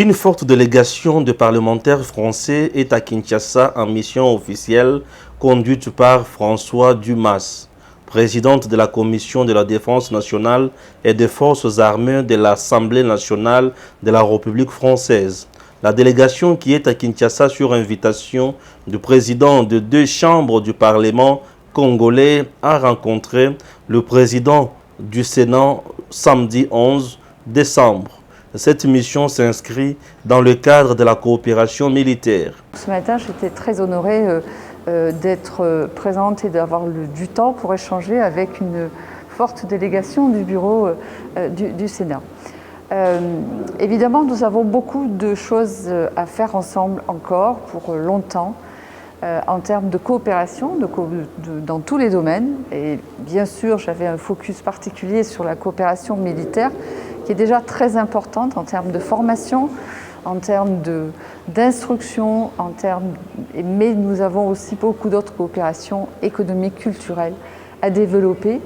Une forte délégation de parlementaires français est à Kinshasa en mission officielle conduite par François Dumas, présidente de la Commission de la Défense nationale et des Forces armées de l'Assemblée nationale de la République française. La délégation qui est à Kinshasa sur invitation du président de 2 chambres du Parlement congolais a rencontré le président du Sénat samedi 11 décembre. Cette mission s'inscrit dans le cadre de la coopération militaire. Ce matin, j'étais très honorée d'être présente et d'avoir du temps pour échanger avec une forte délégation du bureau du Sénat. Évidemment, nous avons beaucoup de choses à faire ensemble encore pour longtemps en termes de coopération dans tous les domaines. Et bien sûr, j'avais un focus particulier sur la coopération militaire qui est déjà très importante en termes de formation, en termes d'instruction, mais nous avons aussi beaucoup d'autres coopérations économiques, culturelles à développer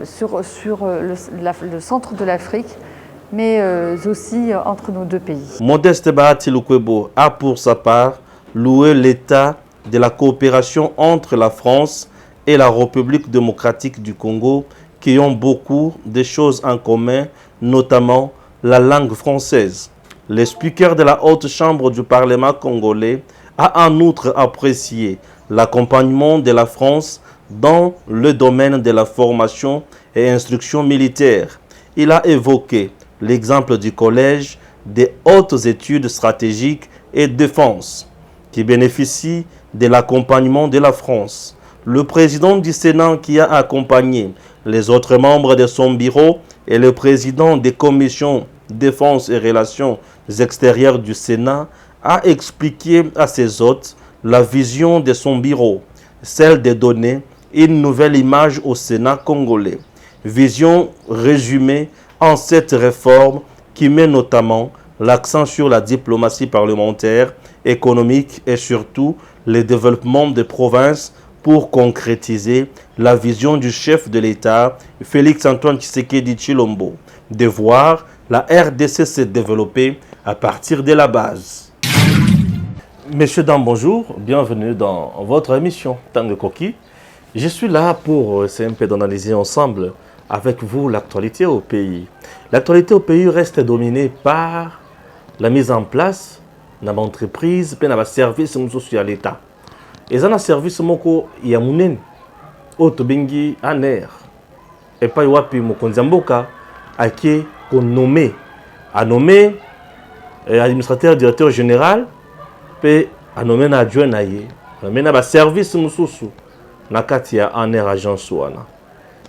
sur le centre de l'Afrique, mais aussi entre nos 2 pays. Modeste Bahati Lukwebo a pour sa part loué l'état de la coopération entre la France et la République démocratique du Congo qui ont beaucoup de choses en commun, notamment la langue française. Le speaker de la haute chambre du Parlement congolais a en outre apprécié l'accompagnement de la France dans le domaine de la formation et instruction militaire. Il a évoqué l'exemple du Collège des hautes études stratégiques et défense qui bénéficie de l'accompagnement de la France. Le président du Sénat qui a accompagné les autres membres de son bureau et le président des commissions défense et relations extérieures du Sénat a expliqué à ses hôtes la vision de son bureau, celle de donner une nouvelle image au Sénat congolais. Vision résumée en cette réforme qui met notamment l'accent sur la diplomatie parlementaire, économique et surtout le développement des provinces pour concrétiser la vision du chef de l'État, Félix-Antoine Tshisekedi Tshilombo, de voir la RDC se développer à partir de la base. Messieurs, dames, bonjour, bienvenue dans votre émission Tango Koki. Je suis là pour essayer un peu d'analyser ensemble avec vous l'actualité au pays. L'actualité au pays reste dominée par la mise en place d'une entreprise et d'un service social à l'État. Et ça, un service moko ya munene oto bengi aner et pas wapi mokonzi mboka ake ko nommé administrateur directeur général pe a nommé na adjoint na ye nommé na ba service mususu na kati ya aner agence wana.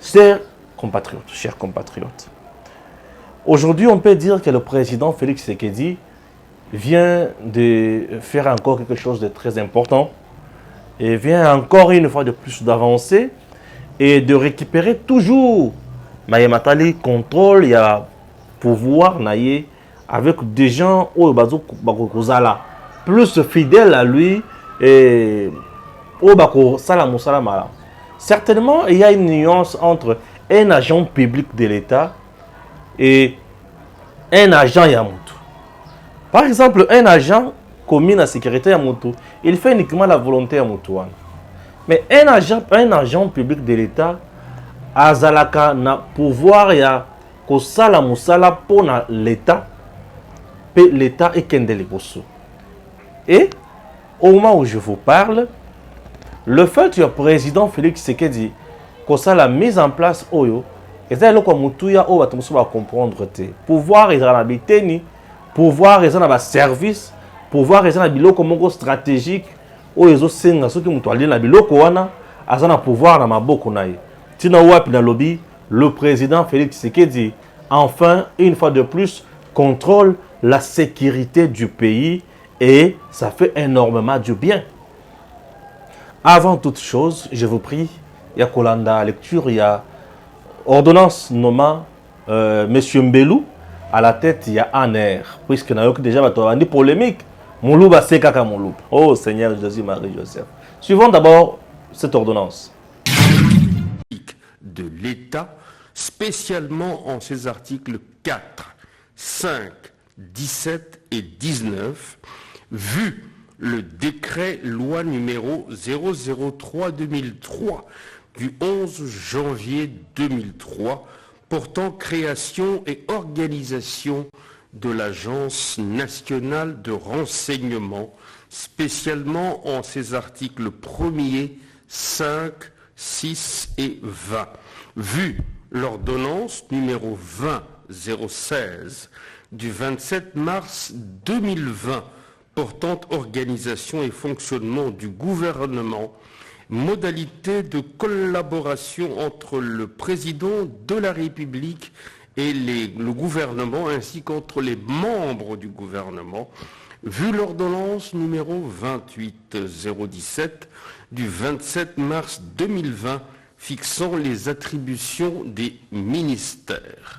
Chers compatriotes, aujourd'hui on peut dire que le président Félix Tshisekedi vient de faire encore quelque chose de très important et vient encore une fois de plus d'avancer et de récupérer toujours Mayematali contrôle, il y a pouvoir naïe avec des gens plus fidèles à lui et certainement il y a une nuance entre un agent public de l'État et un agent Yamutu. Par exemple, un agent commis à sécurité Yamutu, il fait uniquement la volonté Yamutu. Mais un agent public de l'État, azalaka na pouvoir ya kosala musala pour l'État, et l'État est kendele bosso. Et au moment où je vous parle, le fait que le président Félix Tshisekedi kosa la mise en place oyo, et ça le mutuya o batumso ba comprendre te. Pouvoir est dans la biteni, pouvoir est dans la service, pouvoir est dans la biloko moko stratégique o ezo senga soki mutu ali na biloko wana azana pouvoir na maboko na ye. Tina wapi na lobby, le président Félix Tshisekedi enfin une fois de plus contrôle la sécurité du pays et ça fait énormément du bien. Avant toute chose, je vous prie, il y a Kolanda lecture, il y a ordonnance nommant Monsieur Mbelou à la tête, il y a Aner, puisque nous avons déjà une polémique. Moulouba c'est kaka Moulouba. Oh Seigneur Jésus, Marie, Joseph. Suivons d'abord cette ordonnance. De l'État, spécialement en ses articles 4, 5, 17 et 19, vu le décret loi numéro 003-2003 du 11 janvier 2003 portant création et organisation de l'Agence nationale de renseignement, spécialement en ses articles 1er, 5, 6 et 20, vu l'ordonnance numéro 20-016 du 27 mars 2020 portant organisation et fonctionnement du gouvernement, modalités de collaboration entre le président de la République et le gouvernement ainsi qu'entre les membres du gouvernement, vu l'ordonnance numéro 28-017 du 27 mars 2020 fixant les attributions des ministères,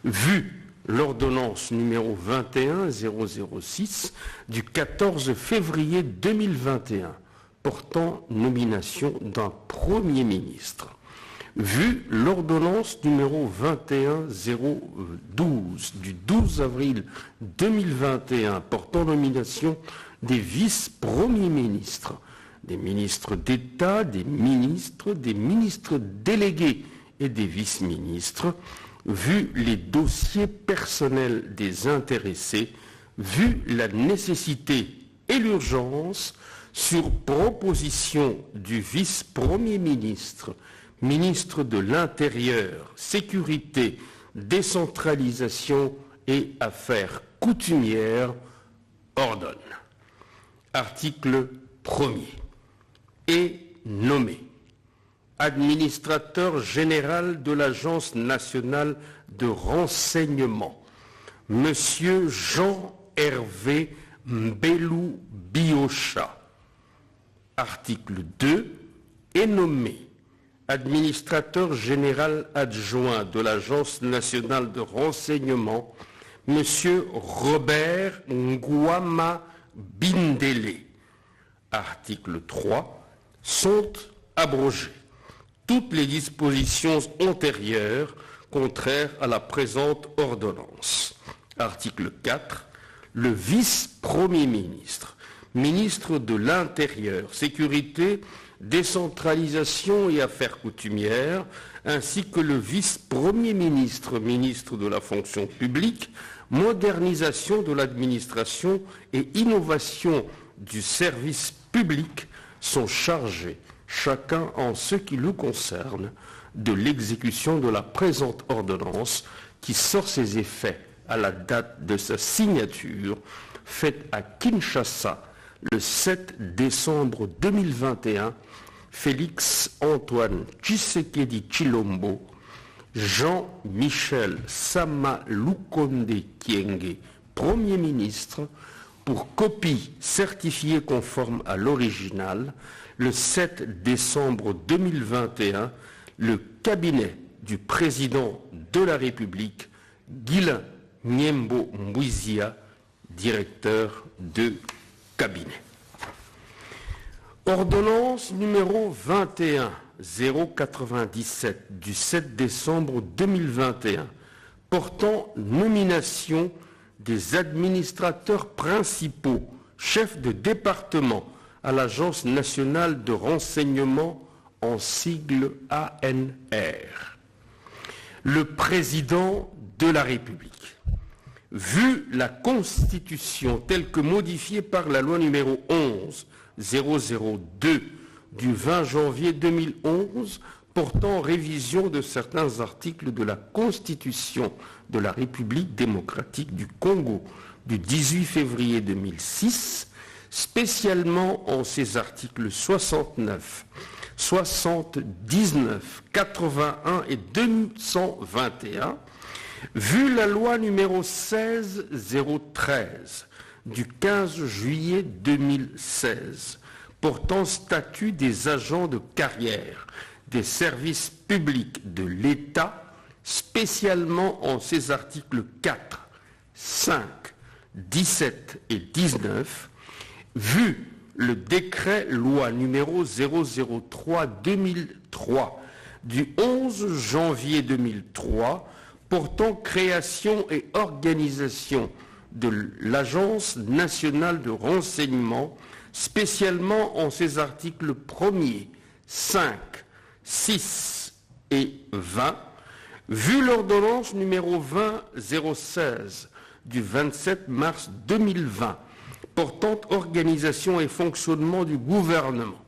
vu l'ordonnance numéro 21-006 du 14 février 2021 portant nomination d'un Premier ministre, vu l'ordonnance numéro 21-012 du 12 avril 2021 portant nomination des vice-premiers ministres, des ministres d'État, des ministres délégués et des vice-ministres, vu les dossiers personnels des intéressés, vu la nécessité et l'urgence, sur proposition du vice-premier ministre, ministre de l'Intérieur, Sécurité, Décentralisation et Affaires coutumières, ordonne. Article 1er. Est nommé administrateur général de l'Agence nationale de renseignement, Monsieur Jean-Hervé Mbelou Biocha. Article 2. Est nommé administrateur général adjoint de l'Agence nationale de renseignement, Monsieur Robert Ngouama Bindele. Article 3. Sont abrogées toutes les dispositions antérieures contraires à la présente ordonnance. Article 4. Le vice-premier ministre, ministre de l'Intérieur, Sécurité, Décentralisation et Affaires coutumières, ainsi que le vice-premier ministre, ministre de la fonction publique, modernisation de l'administration et innovation du service public sont chargés, chacun en ce qui le concerne, de l'exécution de la présente ordonnance qui sort ses effets à la date de sa signature, faite à Kinshasa le 7 décembre 2021, Félix Antoine Tshisekedi Tshilombo, Jean-Michel Sama Lukonde Kyenge, Premier ministre, pour copie certifiée conforme à l'original, le 7 décembre 2021, le cabinet du président de la République, Guilain Nyembo Mbouizia, directeur de cabinet. Ordonnance numéro 21-097 du 7 décembre 2021 portant nomination des administrateurs principaux, chefs de département à l'Agence nationale de renseignement en sigle ANR. Le président de la République, vu la Constitution telle que modifiée par la loi numéro 11-002 du 20 janvier 2011 portant révision de certains articles de la Constitution de la République démocratique du Congo du 18 février 2006, spécialement en ses articles 69, 79, 81 et 221, vu la loi numéro 16-013 du 15 juillet 2016 portant statut des agents de carrière des services publics de l'État, spécialement en ses articles 4, 5, 17 et 19, vu le décret loi numéro 003-2003 du 11 janvier 2003 portant création et organisation de l'Agence nationale de renseignement, spécialement en ses articles 1er, 5, 6 et 20, vu l'ordonnance numéro 20-016 du 27 mars 2020 portant organisation et fonctionnement du gouvernement,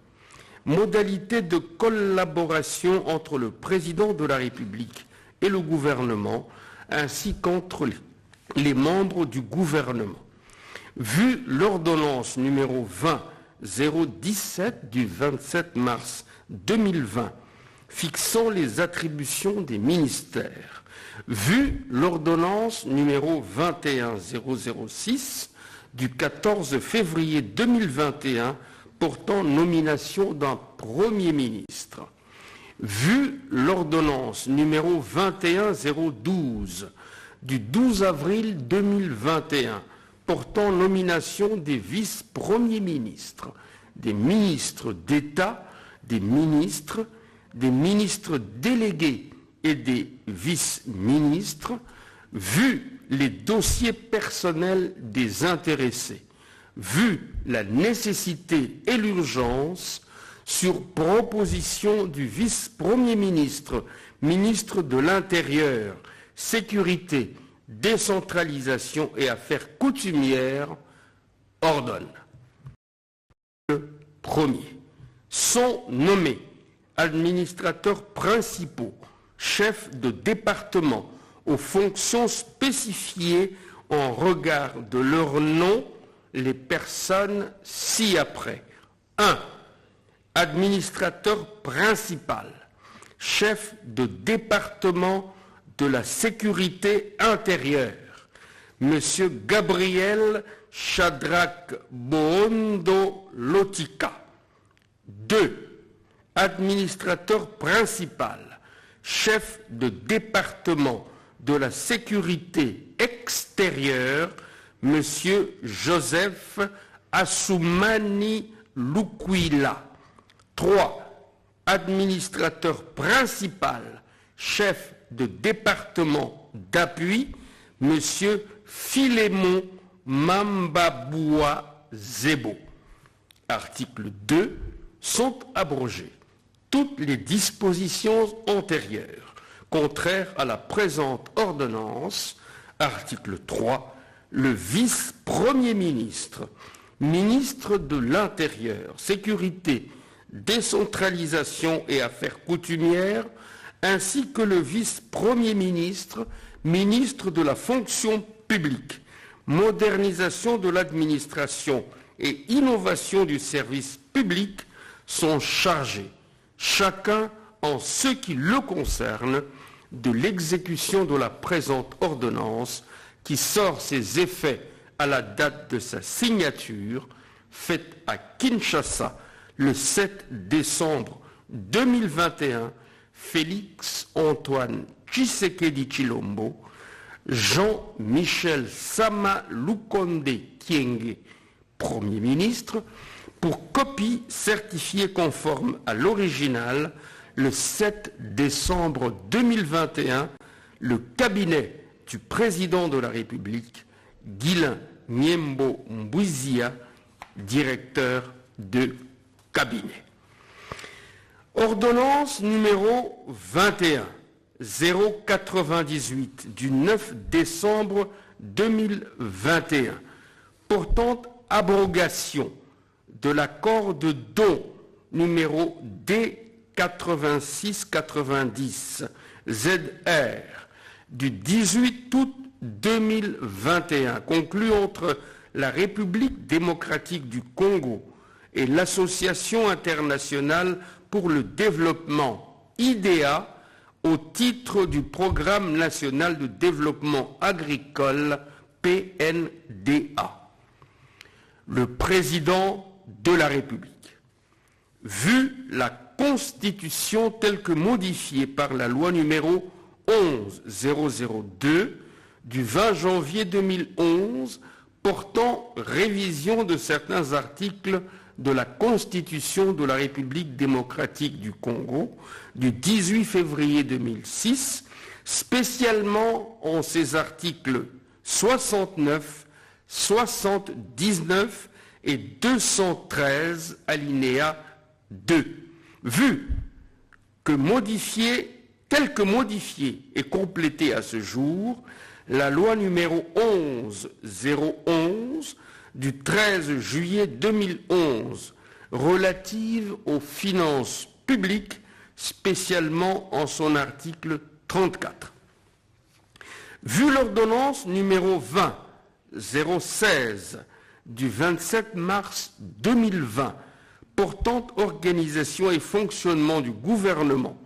modalités de collaboration entre le président de la République et le gouvernement, ainsi qu'entre les membres du gouvernement. Vu l'ordonnance numéro 20-017 du 27 mars 2020 fixant les attributions des ministères, vu l'ordonnance numéro 21-006 du 14 février 2021 portant nomination d'un Premier ministre, vu l'ordonnance numéro 21-012 du 12 avril 2021 portant nomination des vice-premiers ministres, des ministres d'État, des ministres délégués et des vice-ministres, vu les dossiers personnels des intéressés, vu la nécessité et l'urgence, sur proposition du vice-premier ministre, ministre de l'Intérieur, Sécurité, Décentralisation et Affaires coutumières, ordonne. Le premier. Sont nommés administrateurs principaux, chefs de département, aux fonctions spécifiées en regard de leur nom, les personnes ci-après. 1. Administrateur principal, chef de département de la sécurité intérieure, Monsieur Gabriel Shadrach Bohondo Lotika. 2. Administrateur principal, chef de département de la sécurité extérieure, Monsieur Joseph Assoumani Lukwila. 3. Administrateur principal, chef de département d'appui, Monsieur Philémon Mambaboua Zebo. Article 2. Sont abrogées toutes les dispositions antérieures contraires à la présente ordonnance. Article 3. Le vice-premier ministre, ministre de l'Intérieur, Sécurité, Décentralisation et Affaires coutumières, ainsi que le vice-premier ministre, ministre de la fonction publique, modernisation de l'administration et innovation du service public, sont chargés, chacun en ce qui le concerne, de l'exécution de la présente ordonnance qui sort ses effets à la date de sa signature, faite à Kinshasa le 7 décembre 2021, Félix Antoine Tshisekedi Tshilombo, Jean-Michel Sama Lukonde Kyenge, Premier ministre, pour copie certifiée conforme à l'original le 7 décembre 2021, le cabinet du président de la République, Guilain Niembo Mbouizia, directeur de cabinet. Ordonnance numéro 21-098 du 9 décembre 2021 portant abrogation de l'accord de don numéro D8690 ZR du 18 août 2021 conclu entre la République démocratique du Congo et l'Association internationale pour le développement IDEA au titre du Programme national de développement agricole PNDA. Le président de la République, vu la Constitution telle que modifiée par la loi numéro 11002 du 20 janvier 2011 portant révision de certains articles de la Constitution de la République démocratique du Congo du 18 février 2006, spécialement en ses articles 69 79 et 213 alinéa 2. Vu que tel que modifié et complété à ce jour, la loi numéro 11-011 du 13 juillet 2011 relative aux finances publiques, spécialement en son article 34. Vu l'ordonnance numéro 20-016 du 27 mars 2020 portant organisation et fonctionnement du gouvernement,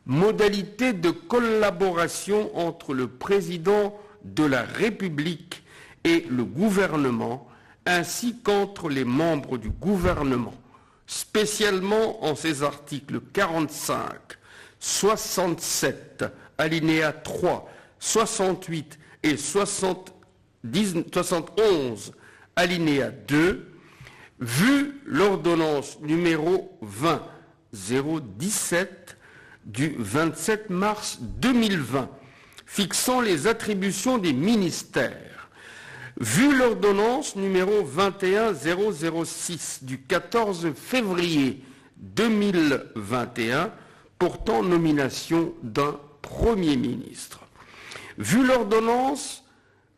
modalités de collaboration entre le président de la République et le gouvernement, ainsi qu'entre les membres du gouvernement, spécialement en ses articles 45, 67, alinéa 3, 68 et 71, alinéa 2, vu l'ordonnance numéro 20-017 du 27 mars 2020 fixant les attributions des ministères, vu l'ordonnance numéro 21-006 du 14 février 2021 portant nomination d'un Premier ministre, vu l'ordonnance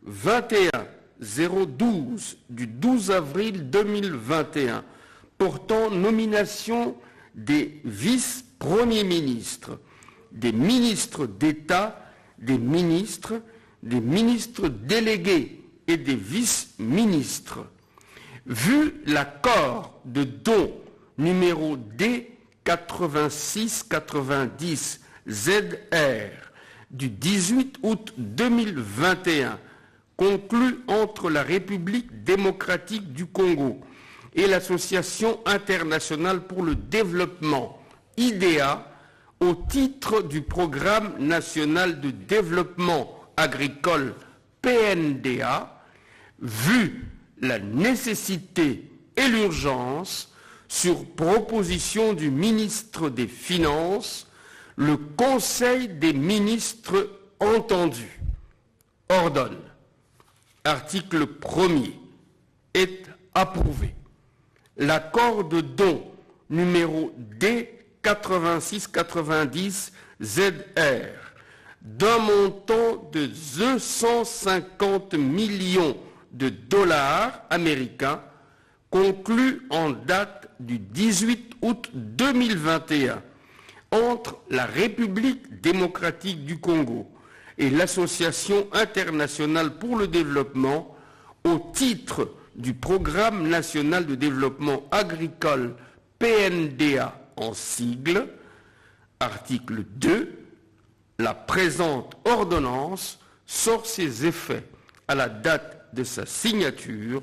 21-012 du 12 avril 2021 portant nomination des vice-premiers ministres, des ministres d'État, des ministres délégués et des vice-ministres, vu l'accord de don numéro D8690 ZR du 18 août 2021 conclu entre la République démocratique du Congo et l'Association internationale pour le développement, IDEA, au titre du Programme national de développement agricole, PNDA, vu la nécessité et l'urgence, sur proposition du ministre des Finances, le Conseil des ministres entendu ordonne, article 1er, est approuvé. L'accord de don numéro D8690 ZR d'un montant de 250 millions de dollars américains conclu en date du 18 août 2021 entre la République démocratique du Congo et l'Association internationale pour le développement au titre du Programme national de développement agricole PNDA en sigle, article 2, la présente ordonnance sort ses effets à la date de sa signature,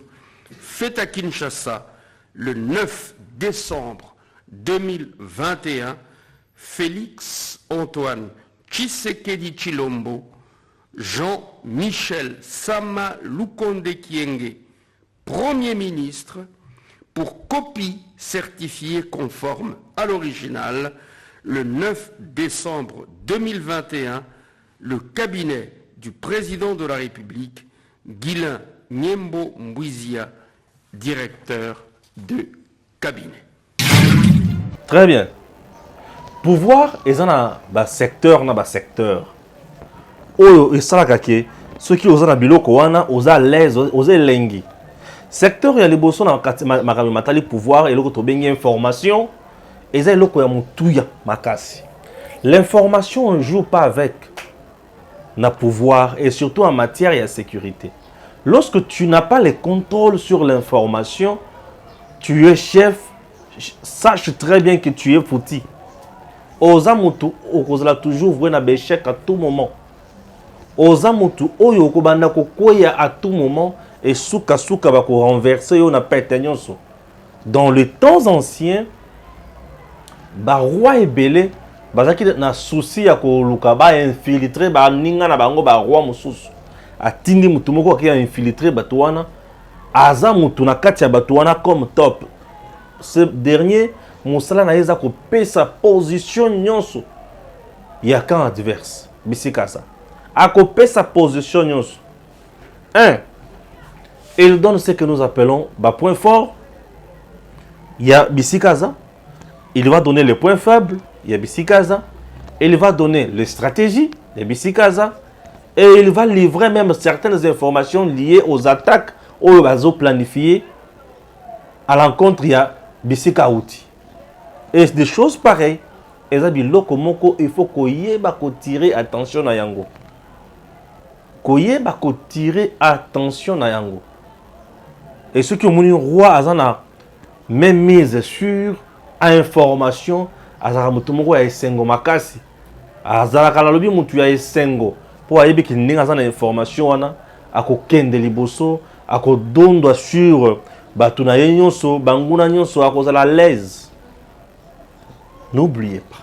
faite à Kinshasa le 9 décembre 2021, Félix Antoine Tshisekedi Tshilombo, Jean-Michel Sama Lukonde Kyenge, Premier ministre, pour copie certifiée conforme à l'original, le 9 décembre 2021, le cabinet du président de la République, Guilain Nyembo Mbouizia, directeur de cabinet. Très bien. Pouvoir est un secteur oyo esalaka ke soki oza na biloko wana oza l'aise oza elengi secteur ya liboso na makambo matali pouvoir eloko tobengi information eza eloko ya mutuya makasi. L'information ne joue pas avec na pouvoir et surtout en matière de sécurité. Lorsque tu n'as pas le contrôle sur l'information, tu es chef, sache très bien que tu es foutu. Oza mutu okozala toujours voué na béchec à tout moment. Oza mutu oyo okobanda kokoya à tout moment et souka bako renverser yo na pete nyonso. Dans les temps anciens, ba roi ebele bazaki na souci ya koluka ba infiltrer ba ninga na bango ba roi mususu. Atindi mutu moko ki a infiltrer bato wana aza mutu na kati ya bato wana comme top. Ce dernier Moussala na yeza ko pesa position nyonso ya camp adverse bisika ça a ko pesa position nyonso. 1. Et il donne ce que nous appelons point fort. Il y a Bissikaza. Il va donner les points faibles. Il y a Bissikaza. Il va donner les stratégies. Il y a Bissikaza. Et il va livrer même certaines informations liées aux attaques ou aux planifiées. À l'encontre, il y a Bissika Outi. Et des choses pareilles. Et ça dit, il faut qu'on tirer attention à Yango. Qu'on tirer attention à Yango. Et ceux qui ont mis roi Azana, même mise sur information, Azara Mutumoko ya Esengo Makasi. Azara Kalalobi Mutu ya Esengo. Pour aller qu'il n'y a pas d'information, ako kende liboso, ako dondo sur batuna nyonso, banguna nyonso, ako zala l'aise. N'oubliez pas,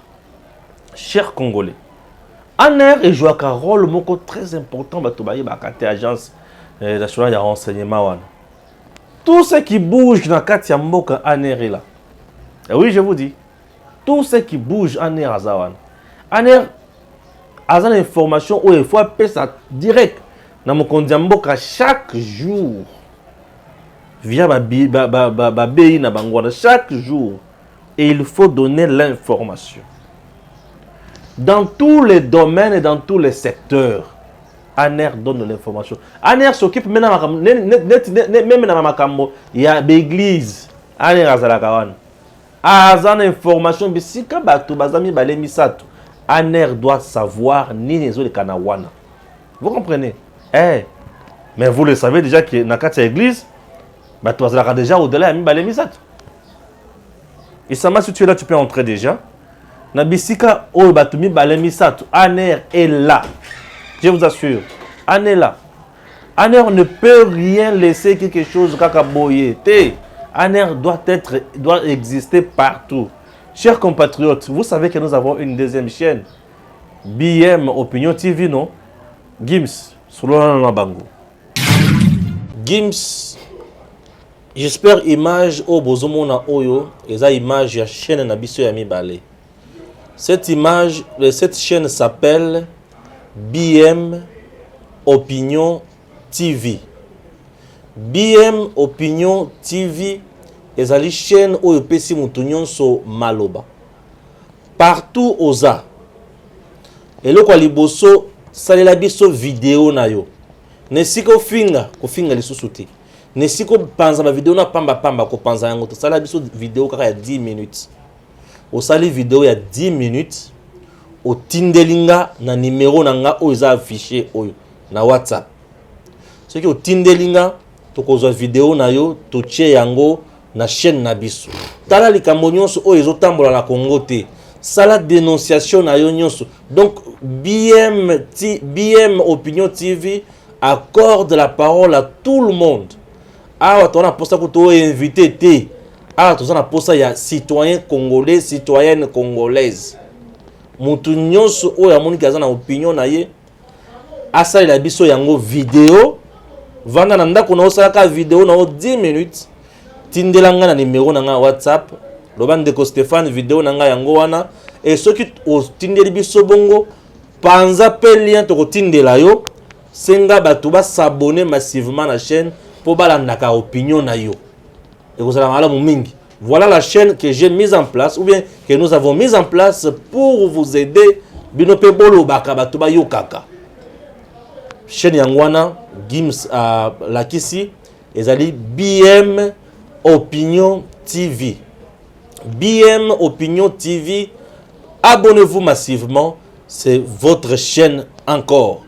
chers Congolais, ANER et joue un rôle très important dans la agence nationale de renseignement. Tout ce qui bouge dans la Mboka ANER est là. Et oui, je vous dis, tout ce qui bouge ANER à Zawan. ANER a une information où il faut appeler ça direct dans mon Mboka chaque jour. Via ma BI na Bangwana chaque jour. Et il faut donner l'information. Dans tous les domaines et dans tous les secteurs, ANER donne l'information. ANER s'occupe maintenant même dans Makambo. Il y a l'église. ANER a Zalakawan. Azan information. Mais si Kabatou Bazami Balemisato, ANER doit savoir ni les autres Kanawana. Vous comprenez? Mais vous le savez déjà que dans la église, Batou Zalaka déjà au-delà de Balemisato. Et ça m'a si tu es là, tu peux entrer déjà. Nabisika o batumi balemisato. ANER est là. Je vous assure. ANER est là. ANER ne peut rien laisser quelque chose kakaboye. ANER doit exister partout. Chers compatriotes, vous savez que nous avons une deuxième chaîne. BM Opinion TV, non? Gims. Solona Bango. Gims. J'espère image au bozomona oyo et ça image ya chaîne na biso ya mibale. Cette image, cette chaîne s'appelle BM Opinion TV. BM Opinion TV est la chaîne oyo pesi mutu nyonso maloba. Partout oza. Et le kwa liboso salela biso vidéo na yo. Nesiko finga ko finga lisusu te. Ne si ko panza ma vidéo na pamba ko panza yango to sala biso vidéo kaka ya 10 minutes. O sali vidéo ya 10 minutes o tindelinga na numéro na nga o eza affiché oyo na WhatsApp. Ce qui o tindelinga to kozwa vidéo na yo to tie yango na chaîne na biso. Tala likambo nyonso o ezotambola na Congo te. Sala dénonciation na yo nyonso. Donc BM Opinion TV accorde la parole à tout le monde. Ah, tu as posta que tu es invité. Ah, tu as posta ya citoyen congolais, citoyenne congolaise. Mutu nyonso o ya moni kaza na opinion na ye. Asa ila biso yango vidéo. Vanda na ndako na osala ka vidéo na 10 minutes. Tindelanga na numéro na nga WhatsApp. Lobande ko Stéphane vidéo na nga yango wana. Et ceux qui o tindeli biso bongo panza pe lien to ko tindela yo. Senga batu ba s'abonner massivement na chaîne. Naka opinion na yo. Et vous allez mingi. Voilà la chaîne que j'ai mise en place ou bien que nous avons mise en place pour vous aider. Binope bolo baka batuba yo kaka. Chaîne yangwana Gims la kisi ezali BM Opinion TV. BM Opinion TV. Abonnez-vous massivement, c'est votre chaîne encore.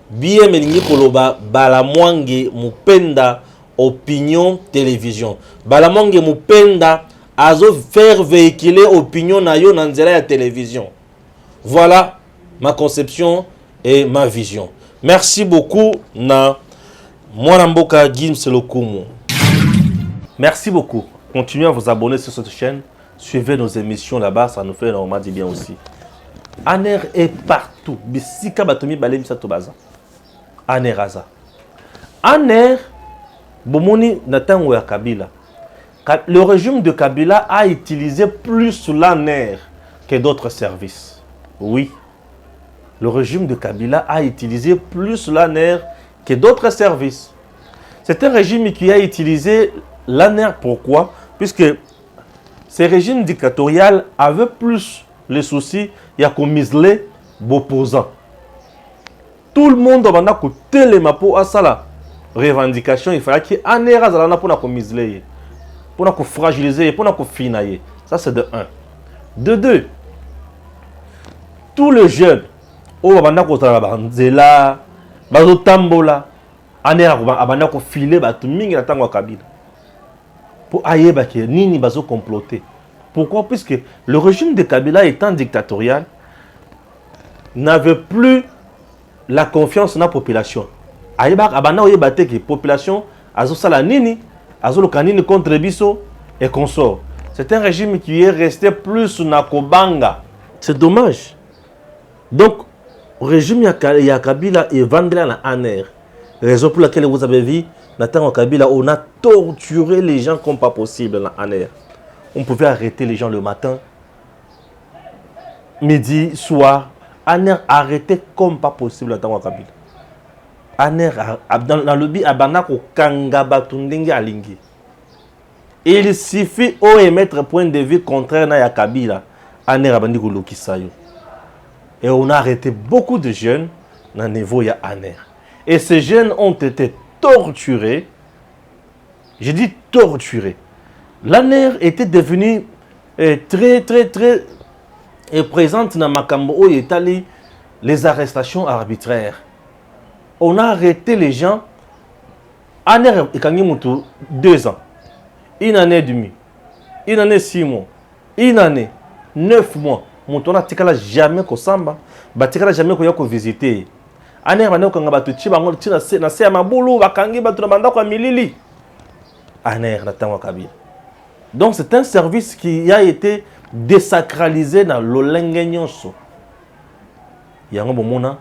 BM elingi koloba Balamwange Mupenda Opinion Télévision. Balamwange Mupenda azo faire véhiculer opinion na yo na nzela ya télévision. Voilà ma conception et ma vision. Merci beaucoup na Mwana Mboka Gims Lokumu. Merci beaucoup. Continuez à vous abonner sur cette chaîne. Suivez nos émissions là-bas, ça nous fait énormément du bien aussi. ANER est partout. Bisika batomi balemi satobaza. ANER aza. ANER, bomoni natango ya Kabila. Le régime de Kabila a utilisé plus l'ANER que d'autres services. Oui. Le régime de Kabila a utilisé plus l'ANER que d'autres services. C'est un régime qui a utilisé l'ANER. Pourquoi? Puisque ces régimes dictatoriaux avaient plus les soucis, il y a qu'on miselé l'opposant. Tout le monde a téléma pour la revendication. Il fallait qu'il y ait un erreur pour miseler, pour fragiliser, pour finir. Ça, c'est de 1. De 2, tous les jeunes, au Banzela, Bazo Tambola, Anera filé, Mingi la Tango Kabila. Pour aïe, Nini Bazo comploter. Pourquoi? Puisque le régime de Kabila étant dictatorial, n'avait plus la confiance dans la population. Aïba abana oye bate que population azo sala nini, azo le kanini contre biso et consort. C'est un régime qui est resté plus na kobanga. C'est dommage. Donc le régime ya Kabila est vendu à ANER. Raison pour laquelle vous avez vu Nathan Kabila, on a torturé les gens comme pas possible dans ANER. On pouvait arrêter les gens le matin, midi, soir. ANER arrêté comme pas possible dans Kabila. ANER dans le but abanako kangaba tundingi alingi. Il suffit au émettre point de vue contraire na ya Kabila. ANER abandi ko lokisayo. Et on a arrêté beaucoup de jeunes dans le niveau ya ANER. Et ces jeunes ont été torturés. Je dis torturés. L'ANER était devenue très présente dans Makambo où il les arrestations arbitraires. On a arrêté les gens. ANER est 2 ans, 1 année et demie, 1 année 6 mois, 1 année, 9 mois. On n'a jamais qu'au Samba, on jamais qu'au visiter. ANER va nous batuchi bango tina na se mabulu bakangi batu na banda kwa milili. ANER na tango Kabila. Donc c'est un service qui a été désacralisé dans l'olenge nyonso. Yango bomona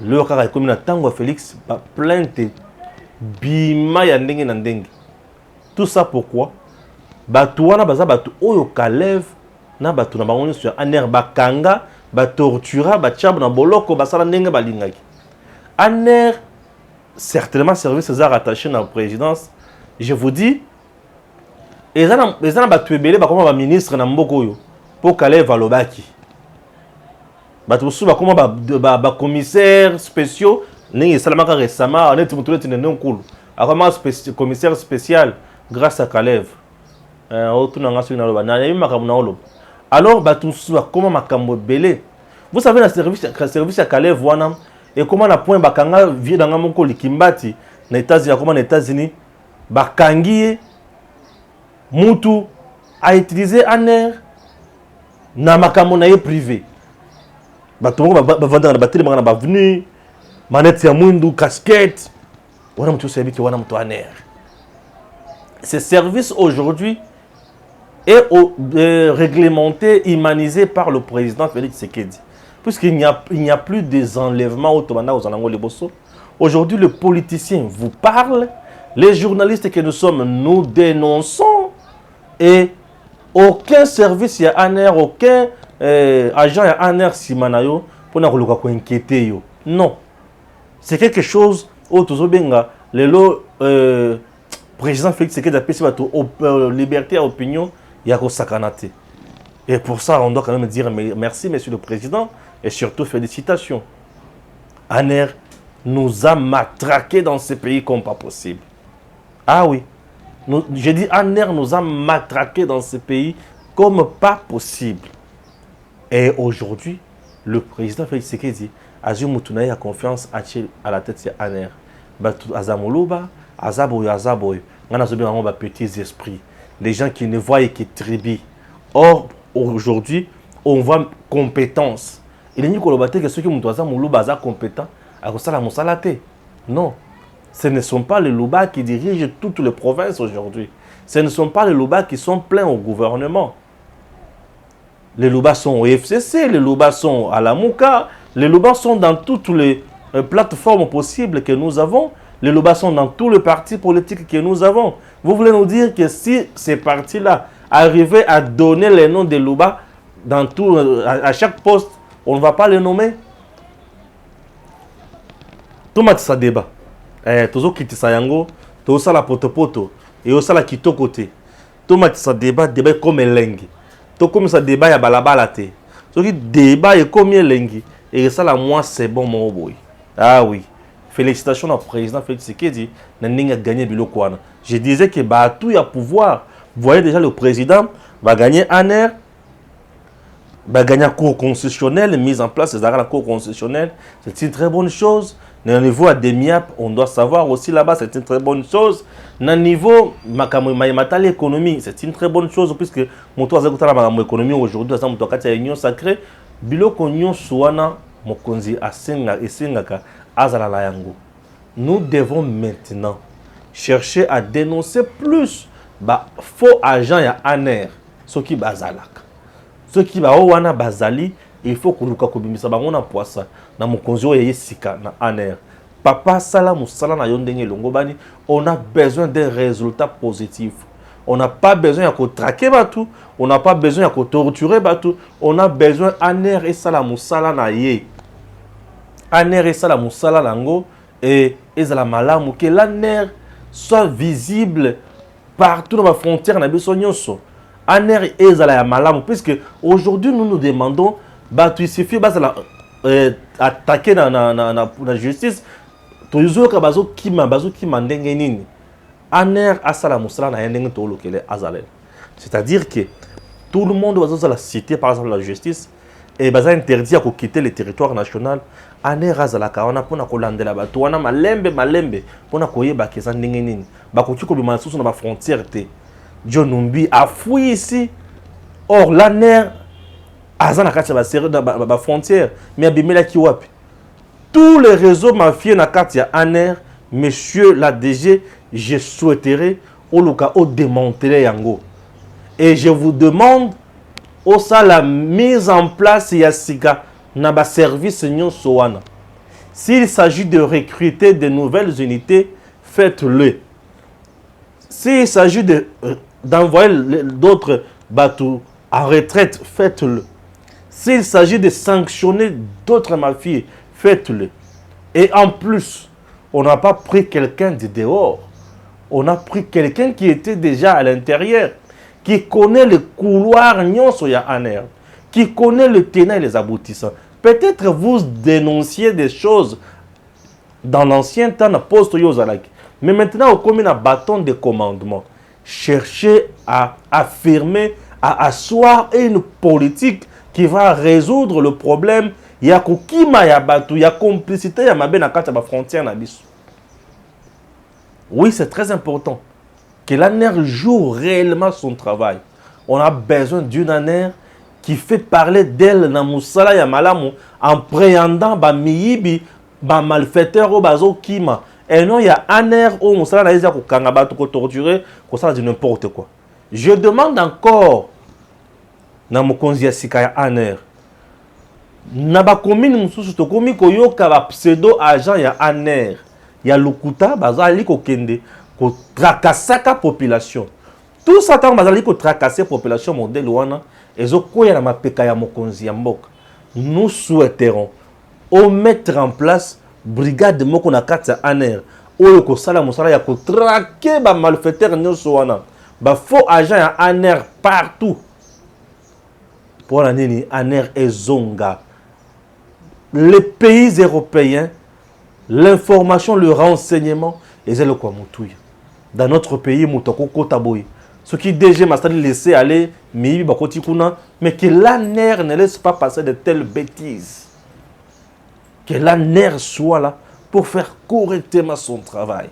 le kaka comme na tango Félix ba plainte bima ya ndenge na ndenge. Tout ça pourquoi? Batu wana baza batu oyo kalève na batu na bango sur ANER bakanga ba tortura ba tchab na boloko basala ndenge balingaki. ANER certainement service ces rattaché à la présidence. Je vous dis les gens batu ebele ba comme ministre na mboko yo pour kalève alobaki. Batu su ba comme ba commissaire spéciaux ndenge salamaka récemment on est mutuletu ne nkulu. Akoma commissaire spécial grâce à Kalève. Autre na ngaso na loba na yimaka na oloba. Alors, comment makambo belé. Vous savez, le service à Kalève, et comment la point bakanga vient dans mon col Kimbati, les États-Unis, comment les États-Unis, bakangi, Moutou a utilisé ANER, na makambo na privé. Bato ba vendre na batterie ba venu, manette ya mwindu, casquette. Wana mtu sabi ki wana mtu ANER. Ces services aujourd'hui est réglementé, humanisé par le président Félix Tshisekedi. Puisqu'il n'y a plus des enlèvements au Tomana, aux Anango Lebosso. Aujourd'hui, le politicien vous parle, les journalistes que nous sommes, nous dénonçons, et aucun service, il y a ANER, aucun agent, il y a ANER Simanayo, pour nous inquiéter. Non. C'est quelque chose, le président Félix Tshisekedi a pris liberté à opinion. Et pour ça, on doit quand même dire merci, monsieur le président, et surtout félicitations. ANER nous a matraqués dans ce pays comme pas possible. Ah oui, je dis ANER nous a matraqués dans ce pays comme pas possible. Et aujourd'hui, le président Félix Tshisekedi a confiance à la tête de ANER. Azamoluba, Azaboy, on a petits esprits. Les gens qui ne voient que tribu. Or, aujourd'hui, on voit compétence. Il n'y a que ceux qui sont compétents, non. Ce ne sont pas les Louba qui dirigent toutes les provinces aujourd'hui. Ce ne sont pas les Louba qui sont pleins au gouvernement. Les Louba sont au FCC, les Louba sont à la Mouka, les Louba sont dans toutes les plateformes possibles que nous avons. Les Louba sont dans tous les partis politiques que nous avons. Vous voulez nous dire que si ces partis-là arrivaient à donner les noms des Louba dans tout, à chaque poste, on ne va pas les nommer? Tout ça débat. tozo kitisa yango to sala potopoto et au sala kitoko te to matisa débat comme elengi to comme ça débat ya balabala te soki débat est comme elengi et ça la moi c'est bon mon boy. Ah oui, félicitations au président Félix Tshisekedi na ninga gagné biloko wana. Je disais que bah tout y a pouvoir. Vous voyez déjà le président va gagner un air, va gagner un cours constitutionnel, mise en place la cour constitutionnelle, c'est une très bonne chose. Au niveau à Demiap, on doit savoir aussi là-bas, c'est une très bonne chose. Au niveau de l'économie, c'est une très bonne chose puisque mon toit l'économie aujourd'hui, c'est un union sacrée. Biloko union suana mokonzi asenga esengaka azala la yango. Nous devons maintenant chercher à dénoncer plus ba faux agents ya ANER, ceux qui bazalaka. Ceux qui ba wana bazali, il faut que nous kobimisa bango na poisa na mokonzi oyo yesika na ANER. Papa sala musala na yondenge longobani, on a besoin d'un résultat positif. On n'a pas besoin de traquer batou, on n'a pas besoin de torturer batou, on a besoin ANER et sala musala na ye. ANER et sala musala lango et ezala malamu que l'ANER soit visible partout dans la frontière na biso nyonso. ANER ezala ya malamu puisque aujourd'hui nous nous demandons batou il suffit bazala attaquer na justice toujours ka bazo kima ndenge nini. ANER asala musala na ndenge to lokele azalel. C'est-à-dire que tout le monde va la citer par exemple la justice et baza interdit à quitter le territoire national. ANER azala ka wana pona kolandela bato wana malembe pona koyeba ke za ndenge nini bakoki ko bima susu na ba frontière te. John Numbi a fui ici. Or l'ANER azana kati ba frontière mais abimela ki wapi. Tous les réseaux mafieux na kati ya ANER, monsieur la DG, je souhaiterais au démanteler yango. Et je vous demande au la mise en place yasika na ba service nyon soana. S'il s'agit de recruter de nouvelles unités, faites-le. S'il s'agit d'envoyer d'autres bateaux en retraite, faites-le. S'il s'agit de sanctionner d'autres mafieux, faites-le. Et en plus, on n'a pas pris quelqu'un de dehors. On a pris quelqu'un qui était déjà à l'intérieur, qui connaît le couloir nyonso ya ANER, qui connaît le tenant et les aboutissants. Peut-être vous dénonciez des choses dans l'ancien temps na poste yozalaki. Mais maintenant, au commun un bâton de commandement. Cherchez à affirmer, à asseoir une politique qui va résoudre le problème. Il y a kokima ya batu, il y a complicité ya mabe na kati ya ba frontière na biso. Oui, c'est très important que l'ANER joue réellement son travail. On a besoin d'une ANER qui fait parler d'elle na musala ya malamu en préhendant ba miyibi, ba malfaiteurs au bazo kima. Et non, il y a ANER au musala na yeza ko kanga batu ko torturer, ko sala de n'importe quoi. Je demande encore na mokonzi ya sika ya ANER. Na ba commune mususu to komi koyoka ba pseudo agent ya ANER. Ya lukuta bazali ko kende ko tracasser population. Tout ça tant bazali ko tracasser population modèle wana ezo koya na mapeka ya mokonzi ya mboka. Nous souhaiterons au mettre en place brigade moko na kati ya ANER oyo ko sala musala ya ko traquer ba malfaiteurs nyonso wana. Ba faux agent ya ANER partout. Pour la nini ANER et zonga. Les pays européens, l'information, le renseignement, et c'est le quoi moutouille. Dans notre pays, moutoko kotaboy. Ce qui déjà m'a laissé aller, mais que l'ANER ne laisse pas passer de telles bêtises. Que l'ANER soit là pour faire correctement son travail.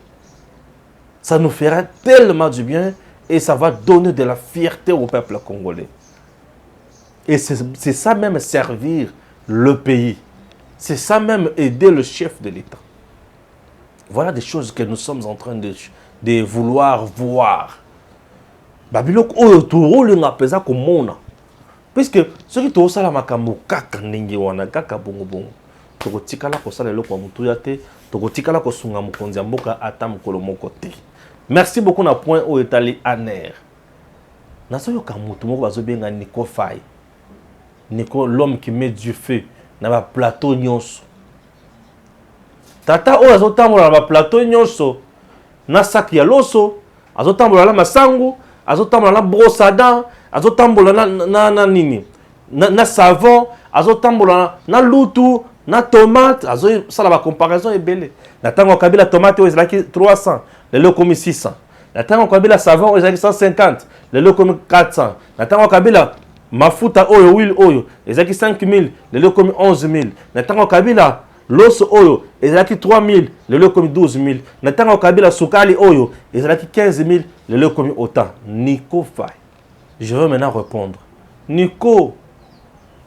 Ça nous fera tellement du bien et ça va donner de la fierté au peuple congolais. Et c'est ça même servir le pays. C'est ça même aider le chef de l'État. Voilà des choses que nous sommes en train de vouloir voir. Babilok oyo tourole nga pesa komona. Puisque ceux qui to sala makambo kaka ndenge wana kaka bongo bongo. Toko tikala ko sala eloko mutu ya te, toko tikala ko sunga mokonzi ya mboka ata mokolo moko te. Merci beaucoup na point o etali ANER. Na so yo ka mutu moko bazo benga Nico Faye. Nico l'homme qui met du feu. Na ba plateau nyonso. tata oyo azotambola na plateau nyonso na sac ya loso, azotambola na masangu, azotambola na brosse à dents, azotambola na nini na savon, azotambola na lutu na tomate, azosala ba comparaison ebele. Na tango kabila tomate oyo ezalaki 300, lelo komi 600. Na tango kabila savon oyo ezalaki 150, lelo komi 400. Na tango kabila mafuta oyo huile oyo ezalaki 5000, lelo komi 11000. Na tango kabila loso oyo ezalaki 3000, lelo komi 12000. Na tango kabila sukali oyo ezalaki 15000, lelo komi autant. Nico Faye, je veux maintenant répondre. Nico,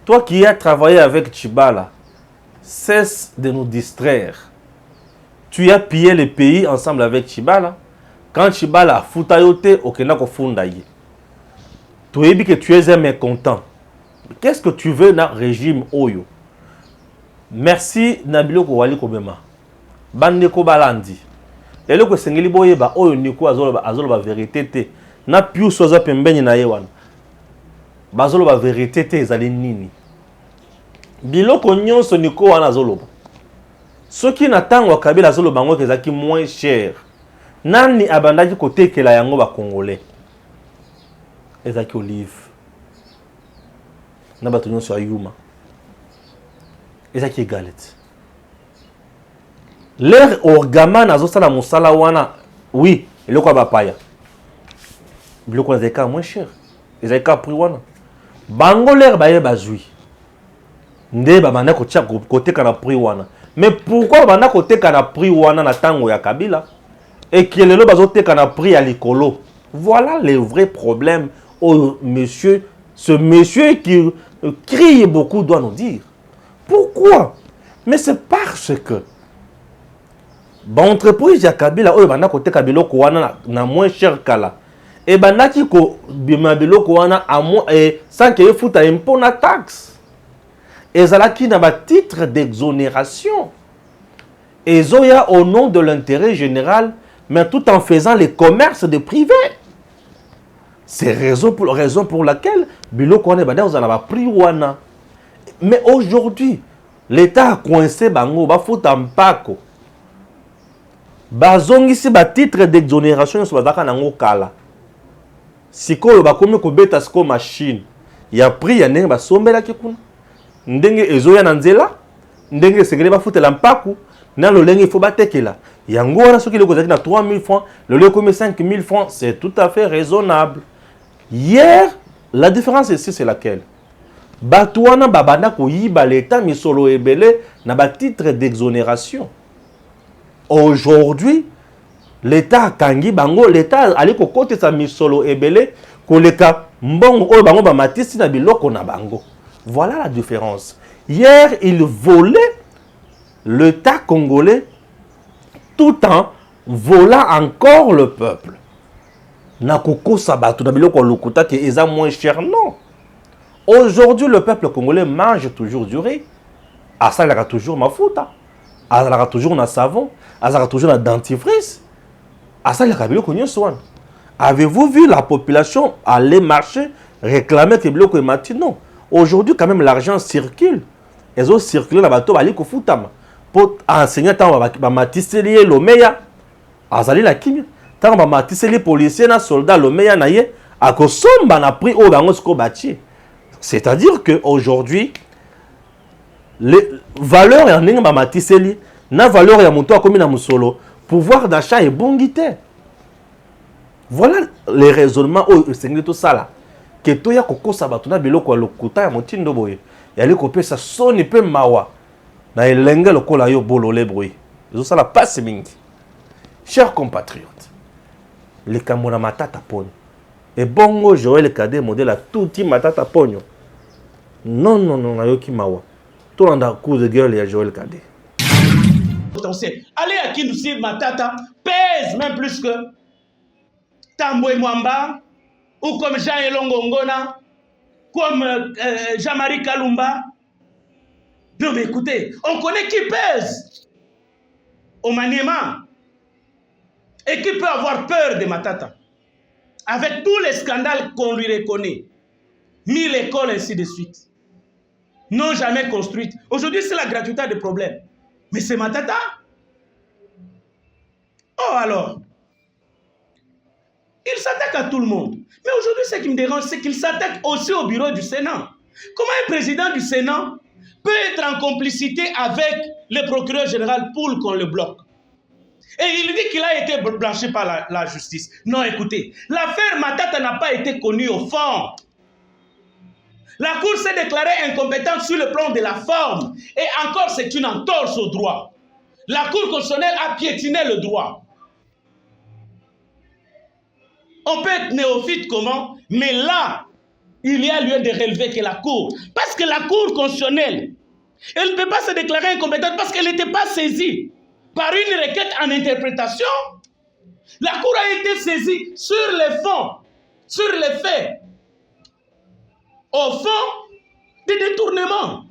toi qui as travaillé avec Tchibala, cesse de nous distraire. Tu as pillé le pays ensemble avec Tchibala. Quand Tchibala a foutayoté, Okenako Fundaye. Tu as dit que tu es un mécontent. Qu'est-ce que tu veux dans le régime Oyo? Merci Nabilo Kowali Kobema. Bandeko Balandi. Et le que Sengeli Boyeba Oyo Niko Azoloba vérité te. Na piu soza pembeni na yewan. Bazoloba vérité te ezali nini. Biloko nyonso Niko wana azoloba. Ce qui n'attend au Kabila azoloba ngo kezaki moins cher. Nani abandaki kotekela yango ba Congolais. Ezaki olive. Na bato nyonso ayuma. Ezaki galette. L'air orgaman azosala musala wana, oui, eloko bapaya. Biloko ezaka moins cher. Ezaka prix wana. Bango l'air baye bazui. Nde babanda kotia koteka na prix wana. Mais pourquoi babanda koteka na prix wana na tango ya Kabila et que lelo bazoteka na prix ya likolo? Voilà le vrai problème. Oh monsieur, ce monsieur qui crie beaucoup doit nous dire. Pourquoi? Mais c'est parce que bon entreprise ya Kabila oyo banda koteka biloko wana na moins cher kala. Et bandaki ko bima biloko wana à moins et sans que futa impôt na taxe. Ezalaki na ba titre d'exonération. Ezoya au nom de l'intérêt général, mais tout en faisant les commerces de privés. C'est raison pour laquelle biloko wana banda ozala ba prix wana. Mais aujourd'hui, l'État a coincé bango ba futa mpako. Bazongisi ba titre d'exonération sur bazaka nango kala. Sikoyo bakomi ko beta siko machine. Ya prix ya ndenge basombela kikuna. Ndenge ezoya na nzela, ndenge sengele ba futela mpaku, na lolenge il faut batekela. Yango wana soki leko zaki na 3000 francs, le leko comme 5000 francs, c'est tout à fait raisonnable. Hier, la différence ici c'est laquelle? Batouana babana ko yiba l'État misolo ebele na ba titre d'exonération. Aujourd'hui, l'État a kangi bango, l'État a ko kote sa misolo ebele koleka mbongo oyo bango ba matisi na biloko na bango. Voilà la différence. Hier, il volait l'État congolais tout en volant encore le peuple. Nakoko sabatu na biloko lokuta ke eza moins cher, non. Aujourd'hui, le peuple congolais mange toujours du riz. Asalaka toujours mafuta. Asalaka toujours na savon. Asalaka toujours na dentifrice. Asalaka biloko nyonso wana. Avez-vous vu la population aller marcher, réclamer que biloko emati? Non. Aujourd'hui, quand même, l'argent circule. Ils ont circulé dans le bateau, ils ont pour enseigner tant ba matiseli lomeya azali la kimia tant ba matiseli policier na soldat lomeya na ye akosomba na prix au bango sko bâti. C'est-à-dire que aujourd'hui les valeurs ya ndenge ba matiseli na valeur ya moto akomi na musolo, pouvoir d'achat est bongité. Voilà les raisonnements au sengeli tout ça là. Que toya kokosa batuna biloko ya lokuta ya motindo boye yali kopesa soni pe mawa na elenge lokola yo bolole bruit zo sala passe mingi. Chers compatriotes, les kamona matata ponyo et bongo Joël Kadé modèle a touti matata ponyo non na yoki mawa to landa coup de gueule ya Joël Kadé. Allez à Kinousi matata pèse même plus que Tambwe Mwamba ou comme Jean Elongo Ngona, comme Jean-Marie Kalumba. Non mais écoutez, on connaît qui pèse au Maniema et qui peut avoir peur de Matata. Avec tous les scandales qu'on lui reconnaît, 1000 écoles ainsi de suite, non jamais construites. Aujourd'hui c'est la gratuité des problèmes. Mais c'est Matata. Oh alors, il s'attaque à tout le monde. Mais aujourd'hui, ce qui me dérange, c'est qu'il s'attaque aussi au bureau du Sénat. Comment un président du Sénat peut être en complicité avec le procureur général pour qu'on le bloque? Et il dit qu'il a été blanchi par la justice. Non, écoutez, l'affaire Matata n'a pas été connue au fond. La Cour s'est déclarée incompétente sur le plan de la forme. Et encore, c'est une entorse au droit. La Cour constitutionnelle a piétiné le droit. On peut être néophyte comment? Mais là, il y a lieu de relever que la Cour, parce que la Cour constitutionnelle, elle ne peut pas se déclarer incompétente parce qu'elle n'était pas saisie par une requête en interprétation. La Cour a été saisie sur les fonds, sur les faits, au fond des détournements.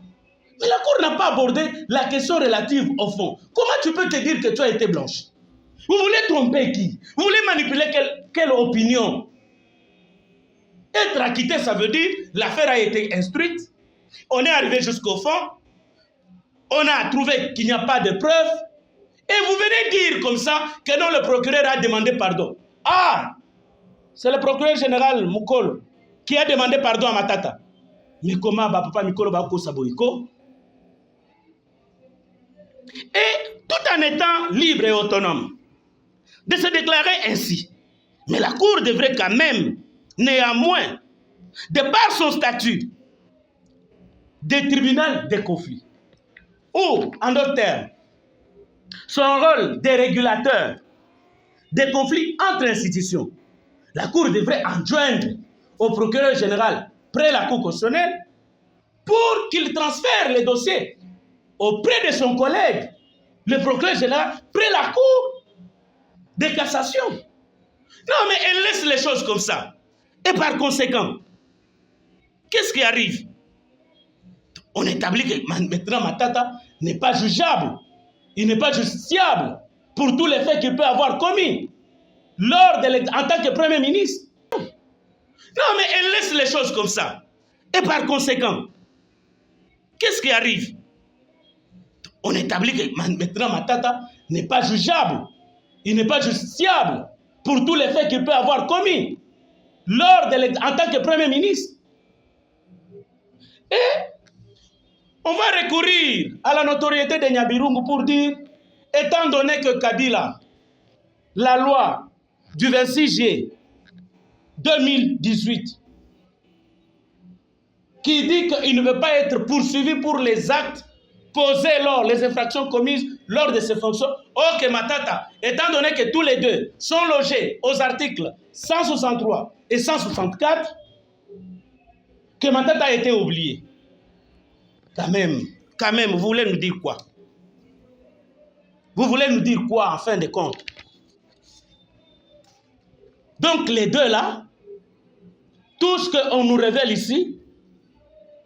Mais la Cour n'a pas abordé la question relative au fond. Comment tu peux te dire que tu as été blanchi? Vous voulez tromper qui? Vous voulez manipuler quelle opinion? Être acquitté, ça veut dire l'affaire a été instruite, on est arrivé jusqu'au fond, on a trouvé qu'il n'y a pas de preuves, et vous venez dire comme ça que non, le procureur a demandé pardon. Ah, c'est le procureur général Mukolo qui a demandé pardon à Matata. Mais comment papa Mikolo va Saboïko? Et tout en étant libre et autonome de se déclarer ainsi. Mais la Cour devrait quand même, néanmoins, de par son statut de tribunal des conflits, ou, en d'autres termes, son rôle de régulateur des conflits entre institutions, la Cour devrait enjoindre au procureur général près la Cour constitutionnelle pour qu'il transfère les dossiers auprès de son collègue, le procureur général, près la Cour de cassation. Non, mais elle laisse les choses comme ça. Et par conséquent, qu'est-ce qui arrive? On établit que maintenant Matata n'est pas jugeable. Il n'est pas justiciable pour tous les faits qu'il peut avoir commis en tant que Premier ministre. Non, mais elle laisse les choses comme ça. Et par conséquent, qu'est-ce qui arrive? On établit que maintenant Matata n'est pas jugeable. Il n'est pas justiciable pour tous les faits qu'il peut avoir commis en tant que Premier ministre. Et on va recourir à la notoriété de Nyabirungu pour dire, étant donné que Kabila, la loi du 26 juillet 2018, qui dit qu'il ne veut pas être poursuivi pour les actes posés les infractions commises lors de ses fonctions. Or que Matata, étant donné que tous les deux sont logés aux articles 163 et 164, que Matata a été oublié. Quand même, vous voulez nous dire quoi? Vous voulez nous dire quoi en fin de compte? Donc les deux là, tout ce qu'on nous révèle ici,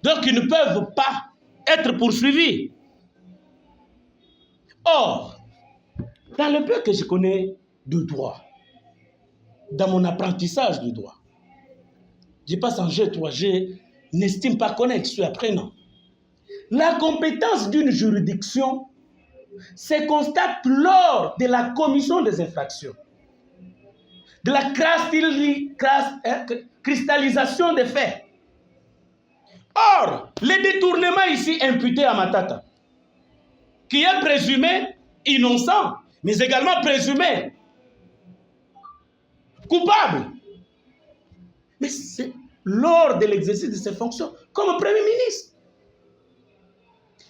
donc ils ne peuvent pas être poursuivis. Or, dans le peu que je connais du droit, dans mon apprentissage du droit, je passe en G3, je n'estime pas connaître, je suis apprenant. La compétence d'une juridiction se constate lors de la commission des infractions, de la cristallisation des faits. Or, le détournement ici imputé à Matata, qui est présumé innocent, mais également présumé coupable, mais c'est lors de l'exercice de ses fonctions comme Premier ministre,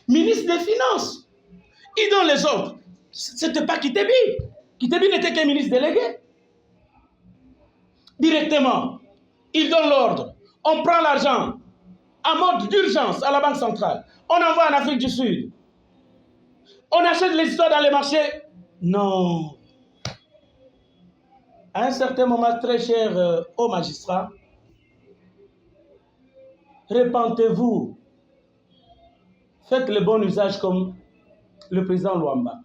ministre des Finances. Et dans les autres, ce n'était pas Kitebi. Kitebi n'était qu'un ministre délégué. Directement, il donne l'ordre. On prend l'argent en mode d'urgence à la Banque centrale. On envoie en Afrique du Sud. On achète les histoires dans les marchés. Non. À un certain moment, très cher aux magistrats, repentez-vous. Faites le bon usage comme le président Luamba.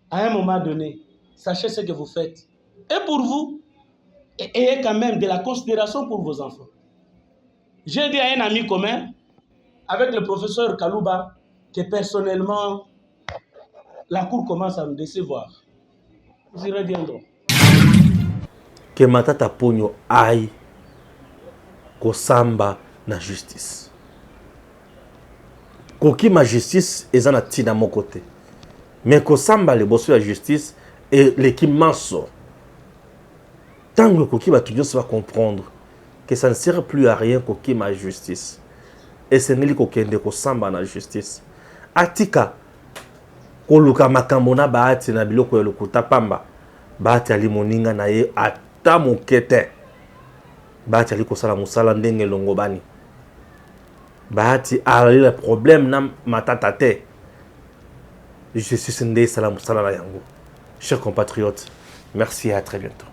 À un moment donné, sachez ce que vous faites. Et pour vous, ayez quand même de la considération pour vos enfants. J'ai dit à un ami commun, avec le professeur Kalouba, que personnellement, la Cour commence à me décevoir. Nous y reviendrons. Que Matata Ponyo aille kosamba na justice. Koki ma justice eza na tina mon côté. Mais kosamba le bosso la justice et l'équipe manso. Tant que Koki va toujours comprendre que ça ne sert plus à rien Koki ma justice. Et c'est neli kokende kosamba na justice. Atika koluka makambo na baati na biloko ya lokuta pamba. Baati ali moninga na ye ata mokete. Baati ali kosala musala ndenge longobani. Baati ali le problème na matata te. Je suis Sindé Salam Salam Yango. Chers compatriotes, merci et à très bientôt.